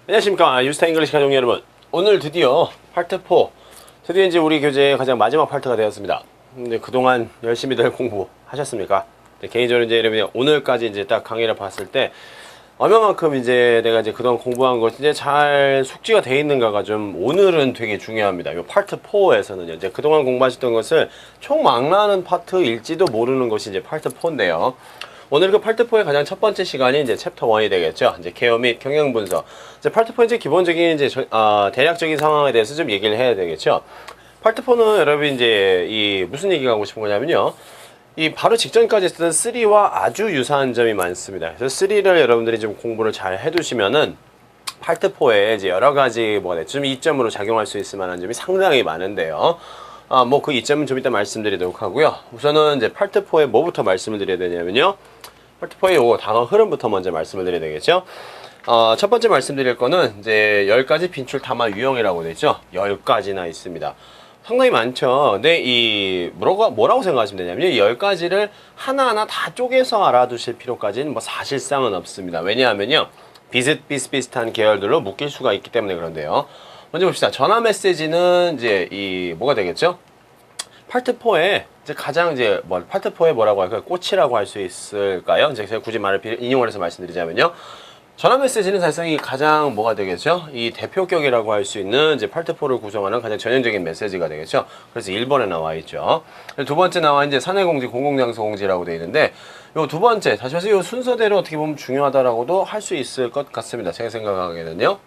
안녕하십니까. 유스타 잉글리시 가족 여러분. 오늘 드디어 파트 4. 드디어 이제 우리 교재의 가장 마지막 파트가 되었습니다. 근데 그동안 열심히들 공부하셨습니까? 개인적으로 이제 여러분이 오늘까지 이제 딱 강의를 봤을 때 얼마만큼 이제 내가 이제 그동안 공부한 것이 이제 잘 숙지가 돼 있는가가 좀 오늘은 되게 중요합니다. 이 파트 4에서는요. 이제 그동안 공부하셨던 것을 총망라하는 파트일지도 모르는 것이 이제 파트 4인데요. 오늘 그 파트 4의 가장 첫 번째 시간이 이제 챕터 1이 되겠죠. 이제 케어 및 경영 분석. 이제 파트 4 이제 기본적인 이제 대략적인 상황에 대해서 좀 얘기를 해야 되겠죠. 파트 4는 여러분 이제 이 무슨 얘기가 하고 싶은 거냐면요. 이 바로 직전까지 쓰던 3와 아주 유사한 점이 많습니다. 그래서 3를 여러분들이 좀 공부를 잘 해두시면은 파트 4에 이제 여러 가지 뭐가 됐죠. 좀 이점으로 작용할 수 있을 만한 점이 상당히 많은데요. 뭐 그 이점은 좀 이따 말씀드리도록 하고요. 우선은 이제 파트 4에 뭐부터 말씀을 드려야 되냐면요. 파트 4의 요 단어 흐름부터 먼저 말씀을 드려야 되겠죠. 첫 번째 말씀드릴 거는 이제 10가지 빈출 탐화 유형이라고 되죠. 10가지나 있습니다. 상당히 많죠. 근데 이 뭐라고 생각하시면 되냐면요. 이 10가지를 하나하나 다 쪼개서 알아두실 필요까지는 뭐 사실상은 없습니다. 왜냐하면요. 비슷비슷한 계열들로 묶일 수가 있기 때문에 그런데요. 먼저 봅시다. 전화 메시지는 이제 이 뭐가 되겠죠? 파트 4에 이제 가장 이제 파트 4에 뭐라고 할까요? 꽃이라고 할 수 있을까요? 이제 제가 굳이 말을 인용을 해서 말씀드리자면요. 전화 메시지는 사실상 이 가장 뭐가 되겠죠? 이 대표격이라고 할 수 있는 이제 파트 4를 구성하는 가장 전형적인 메시지가 되겠죠? 그래서 1번에 나와 있죠. 두 번째 나와 이제 사내공지, 공공장소 공지라고 되어 있는데 요 두 번째 다시 말해서 요 순서대로 어떻게 보면 중요하다라고도 할 수 있을 것 같습니다. 제가 생각하기에는요.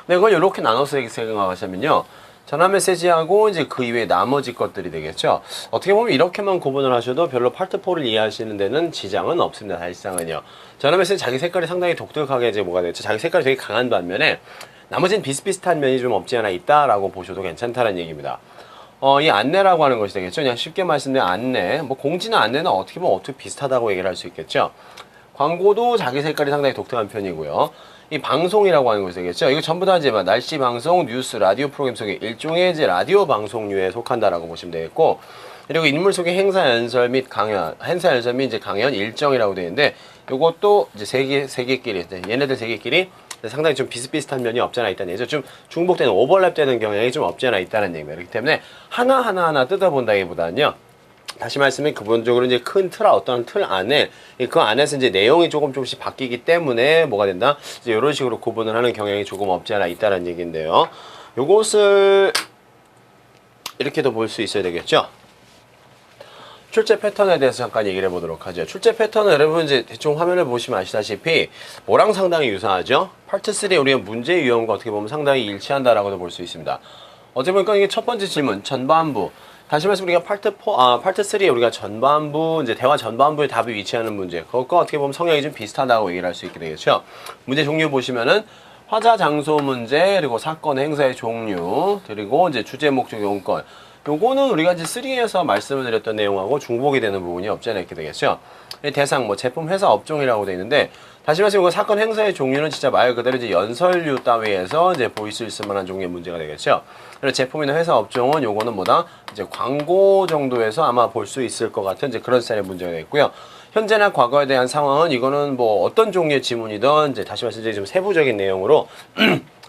근데 그걸 이렇게 나눠서 생각하시면요. 전화 메시지하고 이제 그 이외에 나머지 것들이 되겠죠. 어떻게 보면 이렇게만 구분을 하셔도 별로 파트 4를 이해하시는 데는 지장은 없습니다. 사실상은요. 전화 메시지 자기 색깔이 상당히 독특하게 이제 뭐가 되겠죠. 자기 색깔이 되게 강한 반면에 나머지는 비슷비슷한 면이 좀 없지 않아 있다라고 보셔도 괜찮다는 얘기입니다. 이 안내라고 하는 것이 되겠죠. 그냥 쉽게 말씀드리면 안내, 뭐 공지나 안내는 어떻게 보면 비슷하다고 얘기를 할 수 있겠죠. 광고도 자기 색깔이 상당히 독특한 편이고요. 이 방송이라고 하는 것이 되겠죠. 이거 전부 다 이제 날씨 방송, 뉴스, 라디오 프로그램 속에 일종의 이제 라디오 방송류에 속한다라고 보시면 되겠고, 그리고 인물 속의 행사 연설 및 강연, 이제 강연 일정이라고 되어 있는데, 요것도 이제 세 개끼리, 얘네들 세 개끼리 상당히 좀 비슷비슷한 면이 없지 않아 있다는 얘기죠. 좀 중복되는, 오버랩되는 경향이 좀 없지 않아 있다는 얘기입니다. 그렇기 때문에 하나하나 뜯어본다기보다는요, 다시 말씀해 기본적으로 이제 큰 어떤 틀 안에 그 안에서 이제 내용이 조금씩 바뀌기 때문에 뭐가 된다? 이제 이런 식으로 구분을 하는 경향이 조금 없지 않아 있다는 얘기인데요. 요것을 이렇게도 볼 수 있어야 되겠죠. 출제 패턴에 대해서 잠깐 얘기를 해보도록 하죠. 출제 패턴은 여러분 이제 대충 화면을 보시면 아시다시피 뭐랑 상당히 유사하죠. 파트 3의 우리가 문제 유형과 어떻게 보면 상당히 일치한다라고도 볼 수 있습니다. 어떻게 보니까 이게 첫 번째 질문 전반부. 다시 말해서 우리가 파트 3에 우리가 전반부, 이제 대화 전반부에 답이 위치하는 문제. 그것과 어떻게 보면 성향이 좀 비슷하다고 얘기를 할 수 있게 되겠죠. 문제 종류 보시면은 화자 장소 문제, 그리고 사건 행사의 종류, 그리고 이제 주제 목적 용건. 요거는 우리가 이제 3에서 말씀을 드렸던 내용하고 중복이 되는 부분이 없지 않아 있게 되겠죠. 대상, 뭐 제품 회사 업종이라고 되어 있는데, 다시 말해서 이거 사건 행사의 종류는 진짜 말 그대로 이제 연설류 따위에서 이제 보일 수 있을 만한 종류의 문제가 되겠죠. 그리고 제품이나 회사 업종은 요거는 뭐다? 이제 광고 정도에서 아마 볼 수 있을 것 같은 이제 그런 스타일의 문제가 되겠고요. 현재나 과거에 대한 상황은 이거는 뭐 어떤 종류의 지문이든 이제 다시 말해서 이제 좀 세부적인 내용으로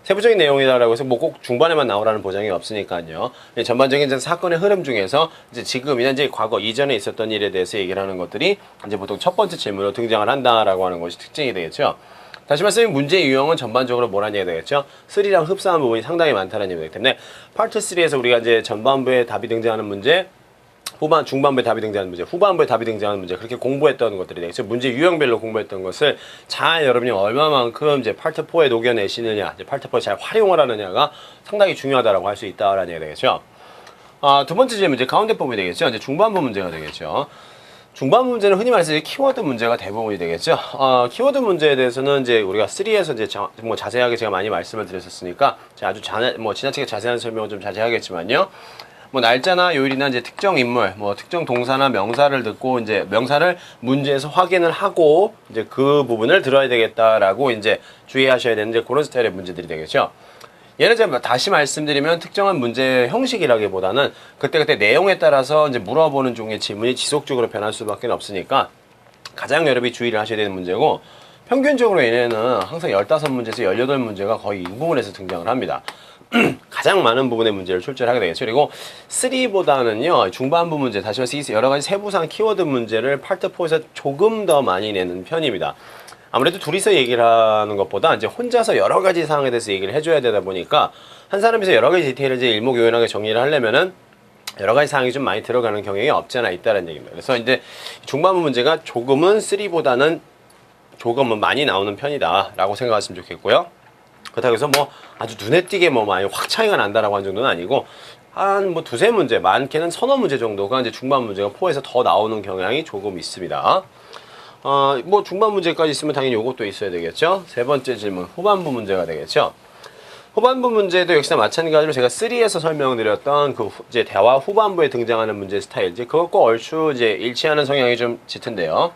세부적인 내용이다라고 해서 뭐 꼭 중반에만 나오라는 보장이 없으니까요. 전반적인 이제 사건의 흐름 중에서 이제 지금이나 이제 과거 이전에 있었던 일에 대해서 얘기를 하는 것들이 이제 보통 첫 번째 질문으로 등장을 한다라고 하는 것이 특징이 되겠죠. 다시 말씀드리면 문제 유형은 전반적으로 뭐라는 얘기가 되겠죠? 3랑 흡사한 부분이 상당히 많다는 얘기이기 때문에 파트 3에서 우리가 이제 전반부에 답이 등장하는 문제, 중반부에 답이 등장하는 문제, 후반부에 답이 등장하는 문제, 그렇게 공부했던 것들이 되겠죠. 문제 유형별로 공부했던 것을 잘 여러분이 얼마만큼 이제 파트 4에 녹여내시느냐, 이제 파트 4에 잘 활용을 하느냐가 상당히 중요하다라고 할 수 있다라는 얘기가 되겠죠. 두 번째 질문, 이제 가운데 부분이 되겠죠. 이제 중반부 문제가 되겠죠. 중반부 문제는 흔히 말해서 키워드 문제가 대부분이 되겠죠. 키워드 문제에 대해서는 이제 우리가 3에서 이제 뭐 자세하게 제가 많이 말씀을 드렸었으니까 제가 아주 지나치게 자세한 설명은 좀 자제하겠지만요. 뭐 날짜나 요일이나 이제 특정 인물, 뭐 특정 동사나 명사를 듣고 이제 명사를 문제에서 확인을 하고 이제 그 부분을 들어야 되겠다라고 이제 주의하셔야 되는 이제 그런 스타일의 문제들이 되겠죠. 예를 들면 다시 말씀드리면 특정한 문제 형식이라기보다는 그때그때 내용에 따라서 이제 물어보는 종의 질문이 지속적으로 변할 수밖에 없으니까 가장 여러분이 주의를 하셔야 되는 문제고, 평균적으로 얘네는 항상 15문제에서 18문제가 거의 이 부분에서 등장을 합니다. 가장 많은 부분의 문제를 출제를 하게 되겠죠. 그리고 3보다는요, 중반부 문제, 다시 말해서 여러 가지 세부상 키워드 문제를 파트 4에서 조금 더 많이 내는 편입니다. 아무래도 둘이서 얘기를 하는 것보다 이제 혼자서 여러 가지 사항에 대해서 얘기를 해줘야 되다 보니까 한 사람이서 여러 가지 디테일을 이제 일목요연하게 정리를 하려면은 여러 가지 사항이 좀 많이 들어가는 경향이 없지 않아 있다는 얘기입니다. 그래서 이제 중반부 문제가 조금은 3보다는 조금은 많이 나오는 편이다 라고 생각하시면 좋겠고요. 그렇다고 해서 뭐 아주 눈에 띄게 뭐 많이 확 차이가 난다라고 하는 정도는 아니고 한 뭐 두세 문제, 많게는 서너 문제 정도가 이제 중반 문제가 4에서 더 나오는 경향이 조금 있습니다. 뭐 중반 문제까지 있으면 당연히 요것도 있어야 되겠죠. 세 번째 질문, 후반부 문제가 되겠죠. 후반부 문제도 역시나 마찬가지로 제가 3에서 설명드렸던 그 이제 대화 후반부에 등장하는 문제 스타일, 이제 그것과 얼추 이제 일치하는 성향이 좀 짙은데요.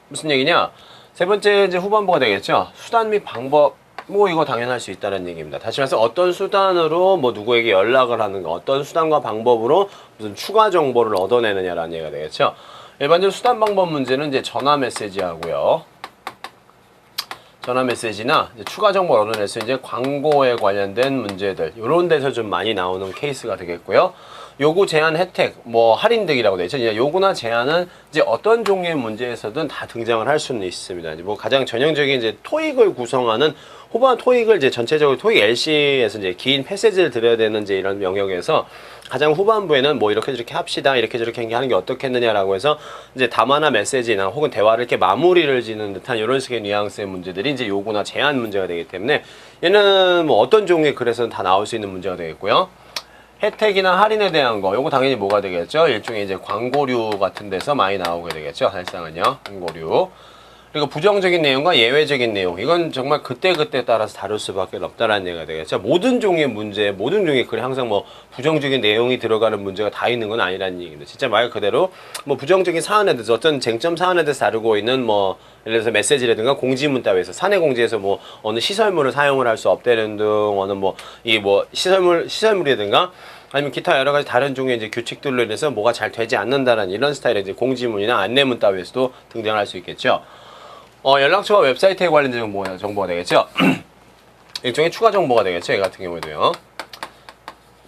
무슨 얘기냐? 세 번째 이제 후반부가 되겠죠. 수단 및 방법, 뭐 이거 당연할 수 있다는 얘기입니다. 다시 말해서 어떤 수단으로 뭐 누구에게 연락을 하는가, 어떤 수단과 방법으로 무슨 추가 정보를 얻어내느냐라는 얘기가 되겠죠. 일반적으로 수단 방법 문제는 이제 전화 메시지 하고요. 전화 메시지나 이제 추가 정보를 얻어낼 수 있는 이제 광고에 관련된 문제들, 이런 데서 좀 많이 나오는 케이스가 되겠고요. 요구, 제한, 혜택, 뭐 할인 등이라고 되어 있죠. 요구나 제한은 이제 어떤 종류의 문제에서든 다 등장을 할 수는 있습니다. 이제 뭐 가장 전형적인 이제 토익을 구성하는 후반 토익을 이제 전체적으로 토익 LC에서 이제 긴 패시지를 드려야 되는 이제 이런 영역에서 가장 후반부에는 뭐 이렇게 저렇게 합시다, 이렇게 저렇게 하는 게 어떻겠느냐라고 해서 이제 담화나 메시지나 혹은 대화를 이렇게 마무리를 지는 듯한 이런 식의 뉘앙스의 문제들이 이제 요구나 제한 문제가 되기 때문에 얘는 뭐 어떤 종류의 글에서는 다 나올 수 있는 문제가 되겠고요. 혜택이나 할인에 대한 거, 요거 당연히 뭐가 되겠죠? 일종의 이제 광고류 같은 데서 많이 나오게 되겠죠? 사실상은요, 광고류. 그리고 부정적인 내용과 예외적인 내용, 이건 정말 그때그때 따라서 다룰 수밖에 없다라는 얘기가 되겠죠. 모든 종류의 문제, 모든 종류의 글에 항상 뭐 부정적인 내용이 들어가는 문제가 다 있는 건 아니라는 얘기입니다. 진짜 말 그대로 뭐 부정적인 사안에 대해서 어떤 쟁점 사안에 대해서 다루고 있는 뭐 예를 들어서 메시지라든가 공지문 따위에서 사내 공지에서 뭐 어느 시설물을 사용을 할 수 없다는 등, 어느 뭐 이 뭐 시설물이라든가 아니면 기타 여러 가지 다른 종류의 이제 규칙들로 인해서 뭐가 잘 되지 않는다라는 이런 스타일의 이제 공지문이나 안내문 따위에서도 등장할 수 있겠죠. 연락처와 웹사이트에 관련된 정보가 되겠죠. 일종의 추가 정보가 되겠죠. 얘 같은 경우에도요.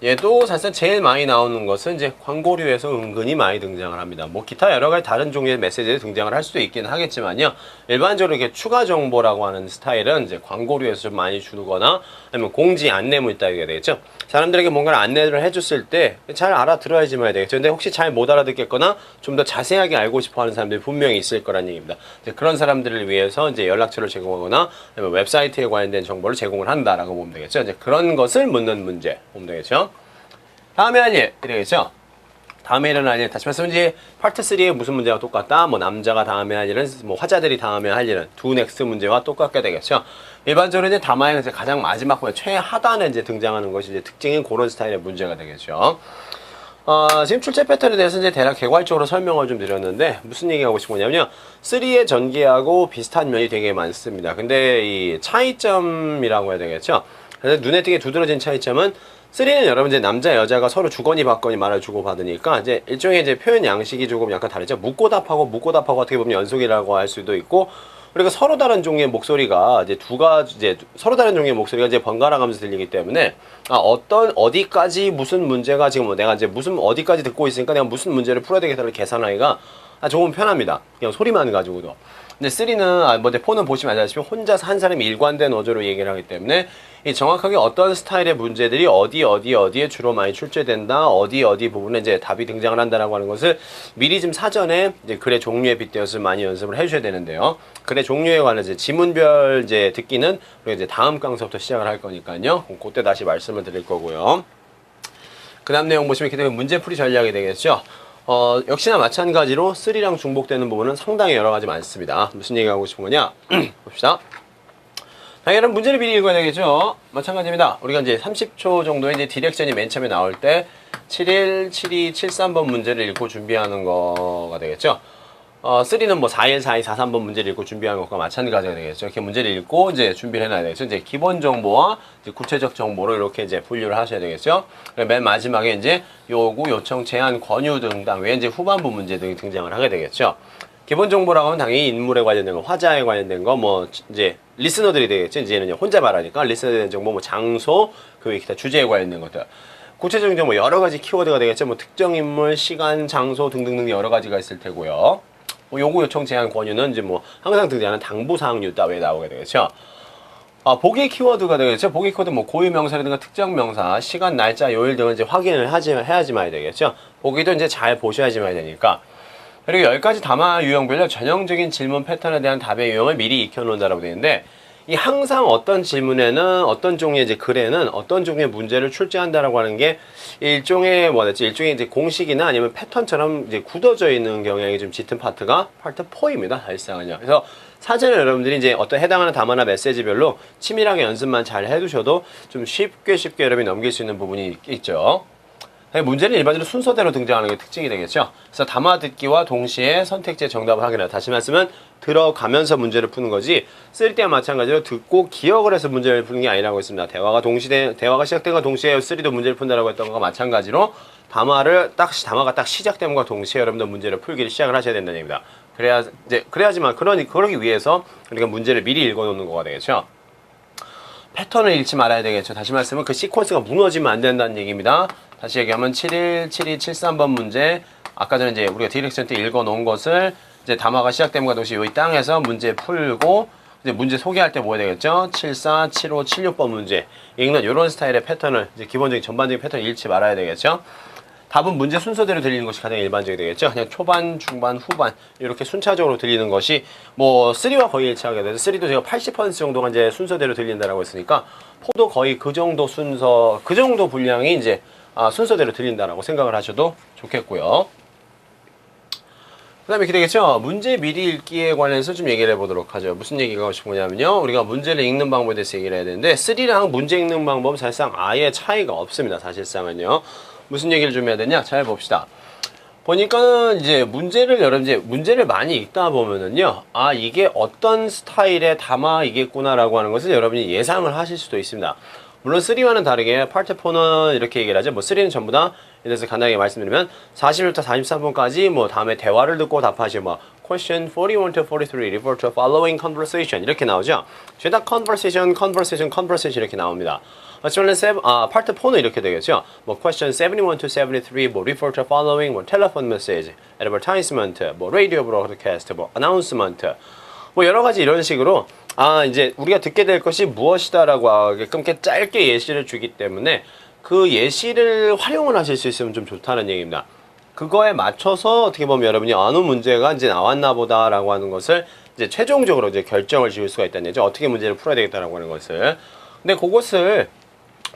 얘도 사실상 제일 많이 나오는 것은 이제 광고류에서 은근히 많이 등장을 합니다. 뭐 기타 여러 가지 다른 종류의 메시지에 등장을 할 수도 있긴 하겠지만요. 일반적으로 이렇게 추가 정보라고 하는 스타일은 이제 광고류에서 좀 많이 주거나 아니면 공지 안내문 따위가 되겠죠. 사람들에게 뭔가를 안내를 해줬을 때 잘 알아들어야지만 해야 되겠죠. 근데 혹시 잘 못 알아듣겠거나 좀 더 자세하게 알고 싶어 하는 사람들이 분명히 있을 거란 얘기입니다. 이제 그런 사람들을 위해서 이제 연락처를 제공하거나 아니면 웹사이트에 관련된 정보를 제공을 한다라고 보면 되겠죠. 이제 그런 것을 묻는 문제 보면 되겠죠. 다음에 할 일, 이러겠죠? 다음에 일어날 일, 다시 말해서 이제 파트 3에 무슨 문제가 똑같다? 뭐 남자가 다음에 할 일은, 뭐 화자들이 다음에 할 일은 두 넥스트 문제와 똑같게 되겠죠? 일반적으로 이제 담화의 이제 가장 마지막 부분, 최하단에 이제 등장하는 것이 이제 특징인 그런 스타일의 문제가 되겠죠? 지금 출제 패턴에 대해서 이제 대략 개괄적으로 설명을 좀 드렸는데, 무슨 얘기하고 싶은 거냐면요. 3의 전개하고 비슷한 면이 되게 많습니다. 근데 이 차이점이라고 해야 되겠죠? 그래서 눈에 띄게 두드러진 차이점은 3는 여러분 이제 남자 여자가 서로 주거니 받거니 말을 주고 받으니까 이제 일종의 이제 표현 양식이 조금 약간 다르죠. 묻고 답하고 어떻게 보면 연속이라고 할 수도 있고, 그리고 서로 다른 종류의 목소리가 이제 서로 다른 종류의 목소리가 이제 번갈아 가면서 들리기 때문에 어디까지 무슨 문제가 지금 뭐 내가 이제 무슨 어디까지 듣고 있으니까 내가 무슨 문제를 풀어야 되겠다를 계산하기가 조금 편합니다. 그냥 소리만 가지고도. 근데 3는 뭐 이제 4는 보시면 알다시피 혼자서 한 사람이 일관된 어조로 얘기를 하기 때문에 이 정확하게 어떤 스타일의 문제들이 어디에 주로 많이 출제된다, 어디 부분에 이제 답이 등장을 한다라고 하는 것을 미리 좀 사전에 이제 글의 종류에 빗대어서 많이 연습을 해주셔야 되는데요. 글의 종류에 관한 이제 지문별 이제 듣기는 우리가 이제 다음 강서부터 시작을 할 거니까요. 그때 다시 말씀을 드릴 거고요. 그 다음 내용 보시면 이렇게 되면 문제풀이 전략이 되겠죠. 역시나 마찬가지로 3랑 중복되는 부분은 상당히 여러 가지 많습니다. 무슨 얘기하고 싶은 거냐? 봅시다. 당연히 문제를 미리 읽어야 되겠죠. 마찬가지입니다. 우리가 이제 30초 정도의 이제 디렉션이 맨 처음에 나올 때 71, 72, 73번 문제를 읽고 준비하는 거가 되겠죠. 3는 뭐 41, 42, 43번 문제를 읽고 준비하는 것과 마찬가지가 되겠죠. 이렇게 문제를 읽고 이제 준비를 해놔야 되겠죠. 이제 기본 정보와 이제 구체적 정보를 이렇게 이제 분류를 하셔야 되겠죠. 맨 마지막에 이제 요구, 요청, 제한, 권유 등 외에 이제 후반부 문제 등이 등장을 하게 되겠죠. 기본 정보라고 하면 당연히 인물에 관련된 거, 화자에 관련된 거, 뭐 이제 리스너들이 되겠죠. 이제는 혼자 말하니까 리스너에 대한 정보, 뭐 장소, 그 기타 주제에 관련된 것들. 구체적인 정보 여러 가지 키워드가 되겠죠. 뭐 특정 인물, 시간, 장소 등등등 여러 가지가 있을 테고요. 뭐 요구 요청 제한 권유는 이제 뭐 항상 등장하는 당부 사항류 따위에 나오게 되겠죠. 보기 키워드가 되겠죠. 보기 키워드 뭐 고유 명사라든가 특정 명사, 시간, 날짜, 요일 등을 이제 확인을 해야지만 되겠죠. 보기도 이제 잘 보셔야지만 되니까. 그리고 10가지 담화 유형별로 전형적인 질문 패턴에 대한 답의 유형을 미리 익혀놓는다라고 되어 있는데, 이 항상 어떤 질문에는 어떤 종류의 이제 글에는 어떤 종류의 문제를 출제한다라고 하는 게 일종의 일종의 이제 공식이나 아니면 패턴처럼 이제 굳어져 있는 경향이 좀 짙은 파트가 파트 4입니다. 사실상은요. 그래서 사전에 여러분들이 이제 어떤 해당하는 담화나 메시지별로 치밀하게 연습만 잘 해두셔도 좀 쉽게 여러분이 넘길 수 있는 부분이 있죠. 문제는 일반적으로 순서대로 등장하는 게 특징이 되겠죠. 그래서 담화 듣기와 동시에 선택지의 정답을 확인한다. 다시 말씀은 들어가면서 문제를 푸는 거지, 쓸 때와 마찬가지로 듣고 기억을 해서 문제를 푸는 게 아니라고 했습니다. 대화가 시작된과 동시에 쓰리도 문제를 푼다라고 했던 것과 마찬가지로 담화가 딱 시작됨과 동시에 여러분들 문제를 풀기를 시작을 하셔야 된다는 얘기입니다. 그래야지만 그러기 위해서 우리가 문제를 미리 읽어놓는 거가 되겠죠. 패턴을 잃지 말아야 되겠죠. 다시 말씀은 그 시퀀스가 무너지면 안 된다는 얘기입니다. 다시 얘기하면 717273번 문제, 아까 전에 이제 우리가 디렉션 때 읽어놓은 것을 이제 담화가 시작됨과 동시에 이 땅에서 문제 풀고 이제 문제 소개할 때 뭐 해야 되겠죠? 74, 75, 76번 문제 읽는 이런 스타일의 패턴을, 이제 기본적인 전반적인 패턴을 잃지 말아야 되겠죠. 답은 문제 순서대로 들리는 것이 가장 일반적이 되겠죠. 그냥 초반, 중반, 후반 이렇게 순차적으로 들리는 것이 뭐 3와 거의 일치하게 돼서 3도 제가 80% 정도가 이제 순서대로 들린다라고 했으니까 4도 거의 그 정도 그 정도 분량이 이제 순서대로 들린다라고 생각을 하셔도 좋겠고요. 그 다음에 이렇게 되겠죠. 문제 미리 읽기에 관해서 좀 얘기를 해보도록 하죠. 무슨 얘기가 하고 싶은 거냐면요, 우리가 문제를 읽는 방법에 대해서 얘기를 해야 되는데 3랑 문제 읽는 방법은 사실상 아예 차이가 없습니다. 사실상은요. 무슨 얘기를 좀 해야 되냐? 잘 봅시다. 보니까는 이제 문제를 많이 읽다 보면은요, 이게 어떤 스타일의 담화이겠구나라고 하는 것을 여러분이 예상을 하실 수도 있습니다. 물론 3와는 다르게 파트 4는 이렇게 얘기를 하죠. 뭐 3는 전부 다, 이래서 간단하게 말씀드리면 41부터 43번까지 뭐 다음에 대화를 듣고 답하시고 뭐 question 41 to 43 refer to following conversation 이렇게 나오죠. 죄다 conversation 이렇게 나옵니다. 파트 4는 이렇게 되겠죠. 뭐 question 71 to 73 뭐 refer to following 뭐 telephone message, advertisement, 뭐 radio broadcast, 뭐 announcement 뭐 여러 가지 이런 식으로 이제 우리가 듣게 될 것이 무엇이다라고 하게끔 이렇게 짧게 예시를 주기 때문에 그 예시를 활용을 하실 수 있으면 좀 좋다는 얘기입니다. 그거에 맞춰서 어떻게 보면 여러분이 어느 문제가 이제 나왔나 보다라고 하는 것을 이제 최종적으로 이제 결정을 지을 수가 있다는 얘기죠. 어떻게 문제를 풀어야 되겠다라고 하는 것을. 근데 그것을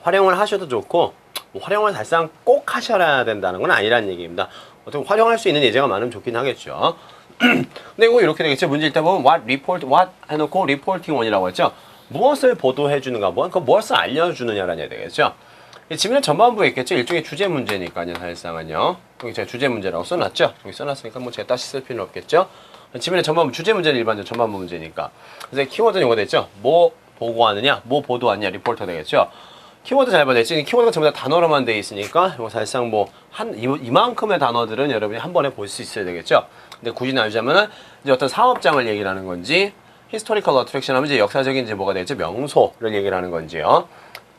활용을 하셔도 좋고, 뭐 활용을 사실상 꼭 하셔야 된다는 건 아니라는 얘기입니다. 어떻게 활용할 수 있는 예제가 많으면 좋긴 하겠죠. 근데 이거 이렇게 되겠죠. 문제 읽다 보면 what 해놓고 reporting on이라고 했죠. 무엇을 보도해 주는가, 무엇을 알려주느냐라는 얘기 되겠죠. 지문의 전반부에 있겠죠. 일종의 주제 문제니까요. 사실상은요. 여기 제가 주제 문제라고 써놨죠. 여기 써놨으니까 뭐 제가 다시 쓸 필요는 없겠죠. 지문의 전반부, 주제 문제는 일반적으로 전반부 문제니까. 그래서 키워드는 이거 됐죠. 뭐 보고하느냐, 뭐 보도하느냐, 리포터 되겠죠. 키워드 잘 봐야 되지. 키워드가 전부 다 단어로만 돼 있으니까 이거 사실상 뭐 이만큼의 단어들은 여러분이 한 번에 볼 수 있어야 되겠죠. 근데 굳이 나누자면은 이제 어떤 사업장을 얘기를 하는 건지, historical attraction 하면 이제 역사적인 이제 뭐가 되겠죠. 명소를 얘기를 하는 건지요.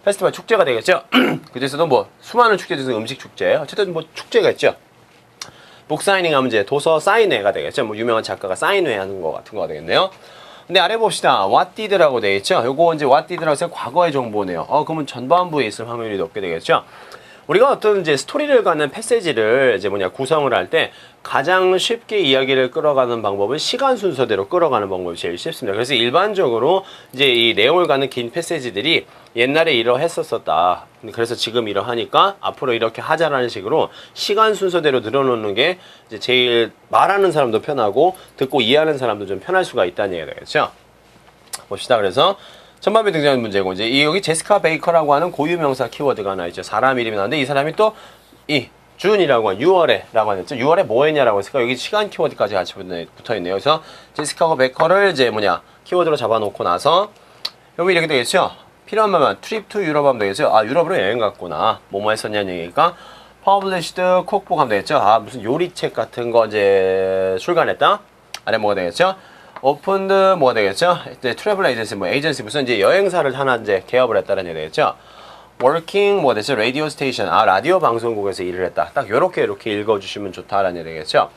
페스티벌 축제가 되겠죠. 그 중에서도 뭐 수많은 축제 중에서 음식 축제, 어쨌든 뭐 축제가 있죠. 북 사이닝 하면 이제 도서 사인회가 되겠죠. 뭐 유명한 작가가 사인회 하는 거 같은 거가 되겠네요. 근데 아래 봅시다. what did라고 되어 있죠. 요거 이제 what did라고 해서 과거의 정보네요. 그러면 전반부에 있을 확률이 높게 되겠죠. 우리가 어떤 이제 스토리를 갖는 패세지를 이제 구성을 할 때 가장 쉽게 이야기를 끌어가는 방법은 시간 순서대로 끌어가는 방법이 제일 쉽습니다. 그래서 일반적으로 이제 이 내용을 갖는 긴 패세지들이 옛날에 이러했었었다. 그래서 지금 이러하니까 앞으로 이렇게 하자라는 식으로 시간 순서대로 늘어놓는 게 이제 제일 말하는 사람도 편하고 듣고 이해하는 사람도 좀 편할 수가 있다는 얘기가 되겠죠. 봅시다. 그래서 전반부에 등장하는 문제고, 이제 여기 제시카 베이커라고 하는 고유명사 키워드가 하나 있죠. 사람 이름이 나오는데 이 사람이 또 이 준이라고 하는 6월에라고 하는 6월에 뭐 했냐라고 했으니까 여기 시간 키워드까지 같이 붙어 있네요. 그래서 제시카 베이커를 이제 키워드로 잡아놓고 나서 여기 이렇게 되겠죠. 필요한 말만 트립 투 유럽 하면 되겠죠. 유럽으로 여행 갔구나. 뭐뭐 했었냐는 얘기니까 published 콕북 하면 되겠죠. 무슨 요리책 같은 거 이제 출간했다. 아래 뭐가 되겠죠? 오픈드 뭐가 되겠죠? 이제 트래블 에이전시 뭐 에이전시 무슨 이제 여행사를 하나 이제 개업을 했다는 얘기 되겠죠? working 뭐가 되죠? 라디오 스테이션 라디오 방송국에서 일을 했다. 딱 요렇게 이렇게 읽어주시면 좋다라는 얘기 되겠죠?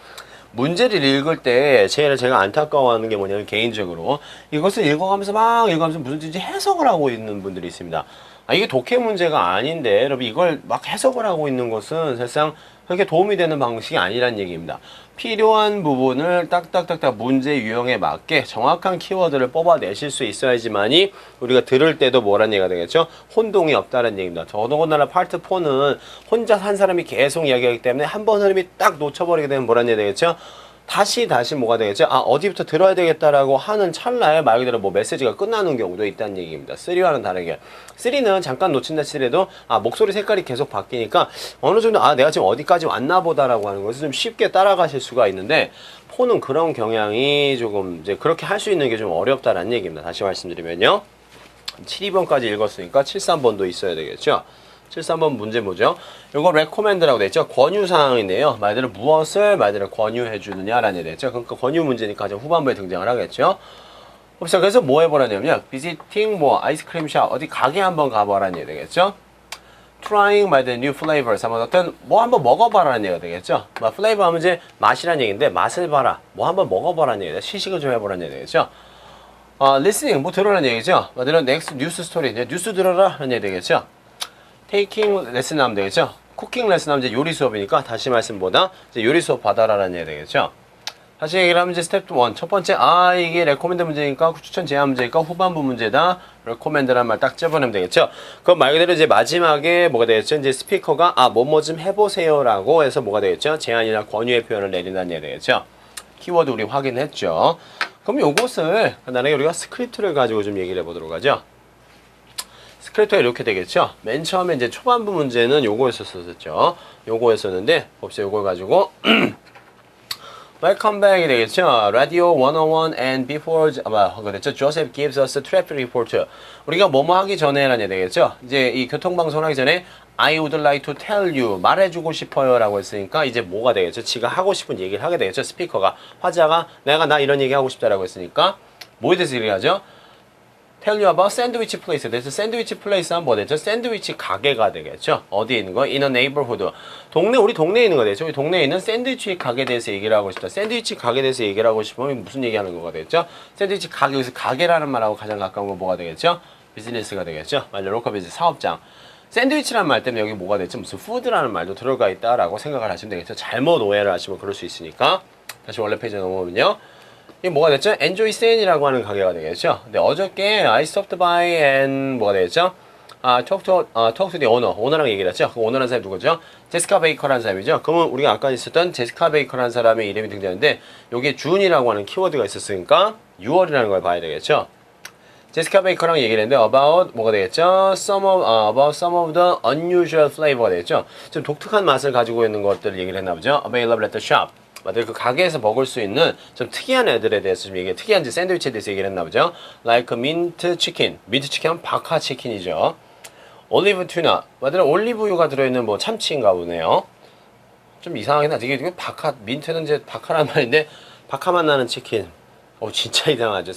문제를 읽을 때 제가 안타까워하는 게 뭐냐면 개인적으로 이것을 읽어가면서 막 읽어가면서 무슨 뜻인지 해석을 하고 있는 분들이 있습니다. 이게 독해 문제가 아닌데 여러분 이걸 막 해석을 하고 있는 것은 사실상 그렇게 도움이 되는 방식이 아니란 얘기입니다. 필요한 부분을 딱딱딱딱 문제 유형에 맞게 정확한 키워드를 뽑아내실 수 있어야지만이 우리가 들을 때도 뭐란 얘기가 되겠죠? 혼동이 없다는 얘기입니다. 더더군다나 파트 4는 혼자 한 사람이 계속 이야기하기 때문에 한 번 흐름이 딱 놓쳐버리게 되면 뭐란 얘기 되겠죠? 다시 뭐가 되겠죠? 어디부터 들어야 되겠다라고 하는 찰나에 말 그대로 뭐 메시지가 끝나는 경우도 있다는 얘기입니다. 3와는 다르게. 3는 잠깐 놓친다 치더라도 목소리 색깔이 계속 바뀌니까 어느 정도 내가 지금 어디까지 왔나 보다라고 하는 것을 좀 쉽게 따라가실 수가 있는데 4는 그런 경향이 조금 이제 그렇게 할 수 있는 게 좀 어렵다라는 얘기입니다. 다시 말씀드리면요. 72번까지 읽었으니까 73번도 있어야 되겠죠? 73번 문제 뭐죠? 이거 recommend라고 되어 있죠? 권유사항인데요. 말 그대로 무엇을 말 그대로 권유해 주느냐라는 얘기 되죠. 그러니까 권유 문제니까 가장 후반부에 등장을 하겠죠. 봅시다. 그래서 뭐 해보라냐면요. visiting 뭐 아이스크림 샵 어디 가게 한번 가보라는 얘기 되겠죠. trying 말 그대로 new flavors 한번 어떤 뭐 한번 먹어봐라는 얘기가 되겠죠. 뭐 flavor 하면 이제 맛이라는 얘기인데 맛을 봐라. 뭐 한번 먹어보라는 얘기다. 시식을 좀 해보라는 얘기 되겠죠. listening 뭐 들으라는 얘기죠. 말 그대로 next news story 뉴스 들어라 하는 얘기 되겠죠. 테이킹 레슨 하면 되겠죠? 쿠킹 레슨 하면 이제 요리 수업이니까 다시 말씀보다 이제 요리 수업 받아라라는 얘기 되겠죠? 다시 얘기를 하면 이제 스텝 1. 첫 번째, 이게 레코멘드 문제니까 추천 제안 문제니까 후반부 문제다. 레코멘드란 말 딱 집어내면 되겠죠? 그럼 말 그대로 이제 마지막에 뭐가 되겠죠? 이제 스피커가 뭐뭐 좀 해보세요라고 해서 뭐가 되겠죠? 제안이나 권유의 표현을 내린다는 얘기 되겠죠? 키워드 우리 확인했죠? 그럼 요것을 간단하게 우리가 스크립트를 가지고 좀 얘기를 해보도록 하죠. 스크립트가 이렇게 되겠죠. 맨 처음에 이제 초반부 문제는 요거였었죠. 요거였었는데 봅시다. 요걸 가지고 Welcome back이 되겠죠. Radio 101 and before 그거 됐죠. Joseph gives us a traffic report. 우리가 뭐뭐 하기 전에라는 얘기 되겠죠. 이제 이 교통방송 하기 전에 I would like to tell you 말해주고 싶어요 라고 했으니까 이제 뭐가 되겠죠. 지가 하고 싶은 얘기를 하게 되겠죠. 스피커가 화자가 나 이런 얘기 하고 싶다라고 했으니까 뭐에 대해서 얘기하죠. Tell you about sandwich place. 그래서 샌드위치 플레이스 하면 뭐 되죠? 샌드위치 가게가 되겠죠? 어디에 있는 거? In a neighborhood. 우리 동네에 있는 거 되죠? 우리 동네에 있는 샌드위치 가게에 대해서 얘기를 하고 싶다. 샌드위치 가게에 대해서 얘기를 하고 싶으면 무슨 얘기하는 거가 되겠죠? 샌드위치 가게, 여기서 가게라는 말하고 가장 가까운 건 뭐가 되겠죠? 비즈니스가 되겠죠? 맞아요. 로컬 비즈니스, 사업장. 샌드위치라는 말 때문에 여기 뭐가 됐죠? 무슨 푸드라는 말도 들어가 있다라고 생각을 하시면 되겠죠? 잘못 오해를 하시면 그럴 수 있으니까. 다시 원래 페이지에 넘어오면요. 이게 뭐가 됐죠? Enjoy Scene이라고 하는 가게가 되겠죠? 근데 어저께 I stopped by and 뭐가 되겠죠? talk to the owner. 오너랑 얘기를 했죠? 그 오너라는 사람이 누구죠? 제시카 베이커라는 사람이죠? 그러면 우리가 아까 있었던 제시카 베이커라는 사람의 이름이 등장하는데 여기에 준이라고 하는 키워드가 있었으니까 6월이라는 걸 봐야 되겠죠? 제시카 베이커랑 얘기를 했는데 about 뭐가 되겠죠? about some of the unusual flavor가 되겠죠? 좀 독특한 맛을 가지고 있는 것들을 얘기를 했나 보죠? Available at the shop. 맞아요. 그 가게에서 먹을 수 있는 좀 특이한 애들에 대해서 좀 특이한 샌드위치에 대해서 얘기를 했나 보죠. Like mint chicken. 민트 치킨 하면 박하 치킨이죠. 올리브 튜나. 맞아요. 올리브유가 들어있는 뭐 참치인가 보네요. 좀 이상하긴 하지. 이게 민트는 이제 박하란 말인데 박하만 나는 치킨. 진짜 이상하죠.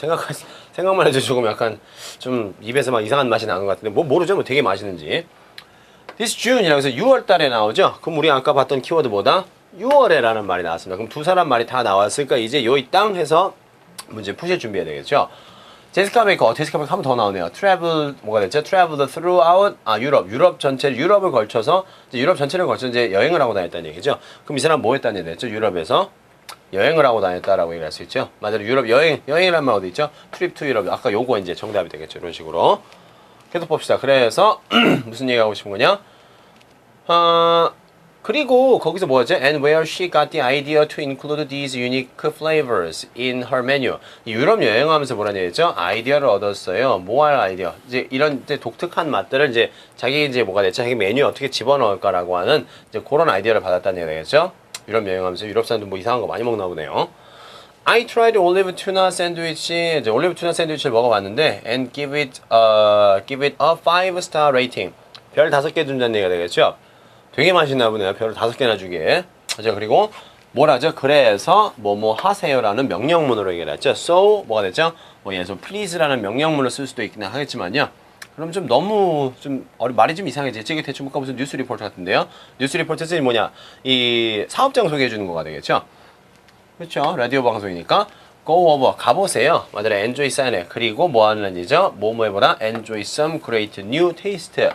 생각만 해도 조금 약간 좀 입에서 막 이상한 맛이 나는 것 같은데 모르죠. 뭐 되게 맛있는지. This June이라고 해서 6월 달에 나오죠. 그럼 우리 아까 봤던 키워드보다 6월에라는 말이 나왔습니다. 그럼 두 사람 말이 다 나왔으니까 이제 요이 땅 해서 문제 푸실 준비해야 되겠죠. 제시카 베이커 한 번 더 나오네요. Travel 뭐가 됐죠? Travel throughout 유럽 전체 유럽을 걸쳐서 이제 여행을 하고 다녔다는 얘기죠. 그럼 이 사람 뭐 했다는 얘기 됐죠? 유럽에서 여행을 하고 다녔다라고 얘기할 수 있죠. 맞아요. 유럽 여행이란 말 어디 있죠? Trip to Europe. 아까 요거 이제 정답이 되겠죠. 이런 식으로. 계속 봅시다. 그래서 무슨 얘기하고 싶은 거냐? 그리고 거기서 뭐였죠? And where she got the idea to include these unique flavors in her menu. 유럽 여행하면서 뭐라는 얘기죠? 아이디어를 얻었어요. 뭐 할 아이디어? 이제 이런 이제 독특한 맛들을 이제 자기 이제 뭐가 됐죠? 자기 메뉴에 어떻게 집어넣을까라고 하는 이제 그런 아이디어를 받았다는 얘기겠죠? 유럽 여행하면서 유럽 사람들 뭐 이상한 거 많이 먹나 보네요. I tried olive tuna sandwich. 이제 올리브 투나 샌드위치를 먹어봤는데 and give it a 5-star rating. 별 5개 준다는 얘기가 되겠죠? 되게 맛있나 보네요. 별을 5개나 주기에. 자, 그리고 뭐라죠? 그래서 뭐뭐 하세요라는 명령문으로 얘기를 했죠. So 뭐가 됐죠? 뭐 예를 들어서 please라는 명령문을 쓸 수도 있긴 하겠지만요. 그럼 좀 너무 좀 말이 좀 이상해지. 저기 대충 볼까 무슨 뉴스 리포트 같은데요. 뉴스 리포트는 뭐냐? 이 사업장 소개해 주는 거가 되겠죠. 그렇죠. 라디오 방송이니까 go over 가보세요. 맞아요. enjoy sign 그리고 뭐 하는 얘기죠? 뭐뭐 해보라. enjoy some great new taste.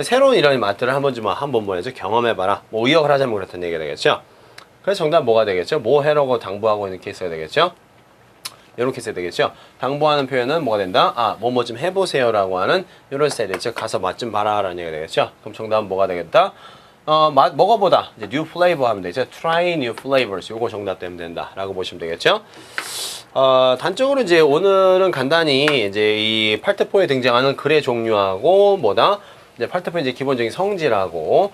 새로운 이런 맛들을 한번 뭐 해서 경험해봐라. 뭐 의역을 하자면 그렇다는 얘기가 되겠죠. 그래서 정답 뭐가 되겠죠? 뭐 해라고 당부하고 있는 케이스가 되겠죠. 이렇게 써야 되겠죠. 당부하는 표현은 뭐가 된다? 아, 뭐 좀 해보세요라고 하는 이런 스타일이죠. 가서 맛 좀 봐라라는 얘기가 되겠죠. 그럼 정답은 뭐가 되겠다? 맛 먹어보다. 이제 new flavor 하면 되죠. try new flavors. 요거 정답 되면 된다라고 보시면 되겠죠. 단적으로 이제 오늘은 간단히 이제 이 팔트포에 등장하는 글의 종류하고 뭐다? 이제 팔트포의 이제 기본적인 성질하고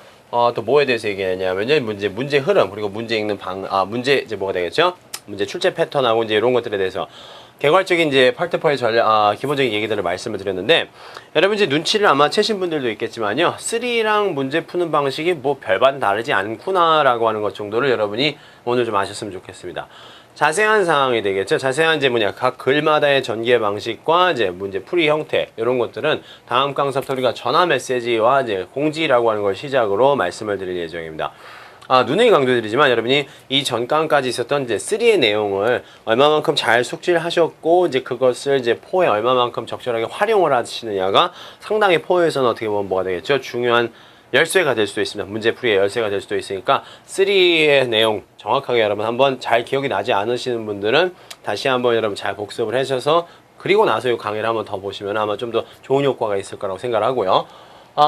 또 뭐에 대해서 얘기하냐면요. 문제 흐름 그리고 문제 읽는 문제 이제 뭐가 되겠죠? 문제 출제 패턴하고 이제 이런 것들에 대해서 개괄적인 이제 팔트포의 기본적인 얘기들을 말씀을 드렸는데 여러분 이제 눈치를 아마 채신 분들도 있겠지만요. 3랑 문제 푸는 방식이 뭐 별반 다르지 않구나라고 하는 것 정도를 여러분이 오늘 좀 아셨으면 좋겠습니다. 자세한 사항이 되겠죠. 자세한 이제 각 글마다의 전개 방식과 이제 문제 풀이 형태 이런 것들은 다음 강사부터 우리가 전화 메시지와 이제 공지라고 하는 걸 시작으로 말씀을 드릴 예정입니다. 누누이 강조드리지만 여러분이 이 전강까지 있었던 이제 3의 내용을 얼마만큼 잘 숙지를 하셨고 이제 그것을 이제 포에 얼마만큼 적절하게 활용을 하시느냐가 상당히 포에서는 어떻게 보면 뭐가 되겠죠? 중요한 열쇠가 될 수도 있습니다. 문제풀이의 열쇠가 될 수도 있으니까 3의 내용 정확하게 여러분 한번 잘 기억이 나지 않으시는 분들은 다시 한번 여러분 잘 복습을 하셔서 그리고 나서 이 강의를 한번 더 보시면 아마 좀 더 좋은 효과가 있을 거라고 생각을 하고요.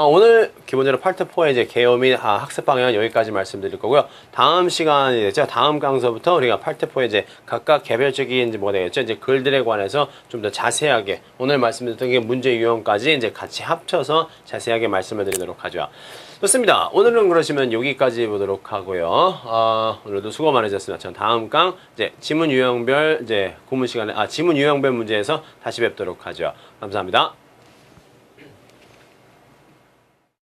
오늘 기본적으로 파트 4의 이제 개요 및 학습 방향은 여기까지 말씀드릴 거고요. 다음 시간이 되죠. 다음 강서부터 우리가 파트 4의 이제 각각 개별적인 이제 뭐가 되겠죠. 이제 글들에 관해서 좀 더 자세하게 오늘 말씀드렸던 게 문제 유형까지 이제 같이 합쳐서 자세하게 말씀을 드리도록 하죠. 좋습니다. 오늘은 그러시면 여기까지 보도록 하고요. 오늘도 수고 많으셨습니다. 전 다음 강 이제 지문 유형별 이제 구문 시간에 지문 유형별 문제에서 다시 뵙도록 하죠. 감사합니다.